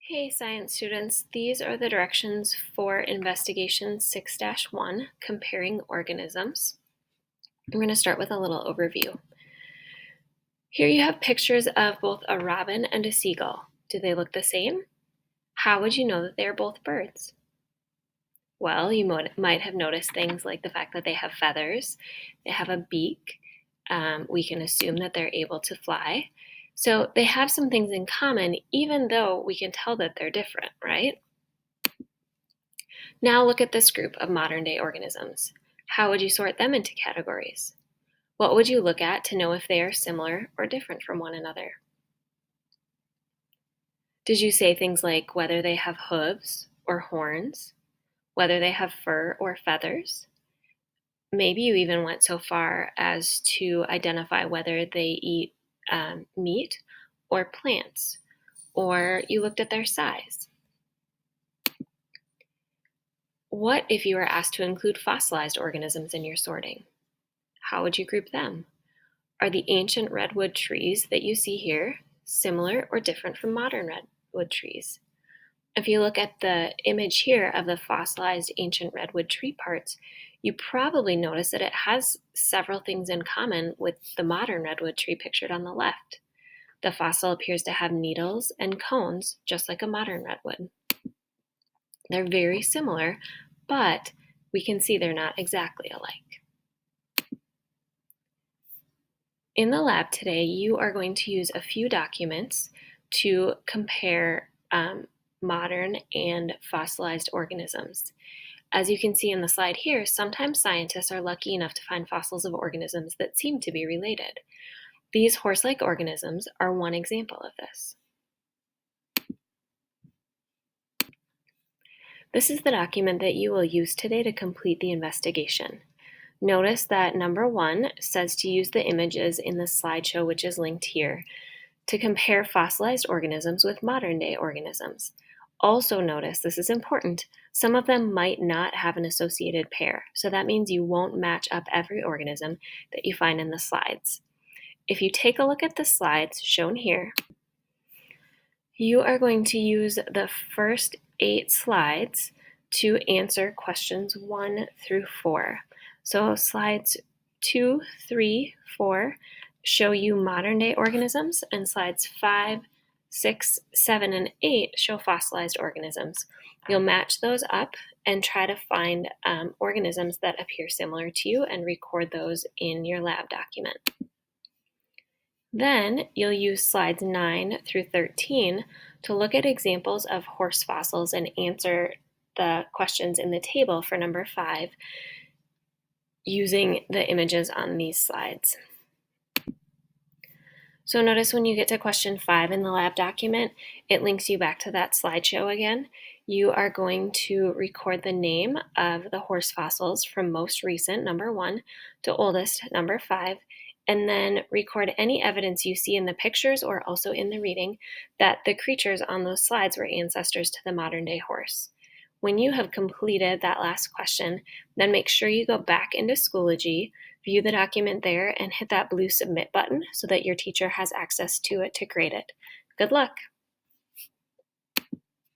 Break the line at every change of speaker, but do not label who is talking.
Hey science students, these are the directions for investigation 6-1, comparing organisms. I'm going to start with a little overview. Here you have pictures of both a robin and a seagull. Do they look the same? How would you know that they are both birds? Well, you might have noticed things like the fact that they have feathers, they have a beak. We can assume that they're able to fly. So they have some things in common, even though we can tell that they're different, right? Now look at this group of modern day organisms. How would you sort them into categories? What would you look at to know if they are similar or different from one another? Did you say things like whether they have hooves or horns, whether they have fur or feathers? Maybe you even went so far as to identify whether they eat meat or plants, or you looked at their size. What if you were asked to include fossilized organisms in your sorting? How would you group them? Are the ancient redwood trees that you see here similar or different from modern redwood trees? If you look at the image here of the fossilized ancient redwood tree parts, you probably notice that it has several things in common with the modern redwood tree pictured on the left. The fossil appears to have needles and cones, just like a modern redwood. They're very similar, but we can see they're not exactly alike. In the lab today, you are going to use a few documents to compare modern and fossilized organisms. As you can see in the slide here, sometimes scientists are lucky enough to find fossils of organisms that seem to be related. These horse-like organisms are one example of this. This is the document that you will use today to complete the investigation. Notice that number 1 says to use the images in the slideshow, which is linked here, to compare fossilized organisms with modern day organisms. Also notice, this is important, some of them might not have an associated pair, so that means you won't match up every organism that you find in the slides. If you take a look at the slides shown here, you are going to use the first 8 slides to answer questions 1 through 4. So slides 2, 3, 4 show you modern day organisms, and slides 5, 6, 7, and 8 show fossilized organisms. You'll match those up and try to find organisms that appear similar to you and record those in your lab document. Then you'll use slides 9 through 13 to look at examples of horse fossils and answer the questions in the table for number 5 using the images on these slides. So notice when you get to question 5 in the lab document, it links you back to that slideshow again. You are going to record the name of the horse fossils from most recent, number 1, to oldest, number 5, and then record any evidence you see in the pictures or also in the reading that the creatures on those slides were ancestors to the modern day horse. When you have completed that last question, then make sure you go back into Schoology, view the document there, and hit that blue submit button so that your teacher has access to it to grade it. Good luck!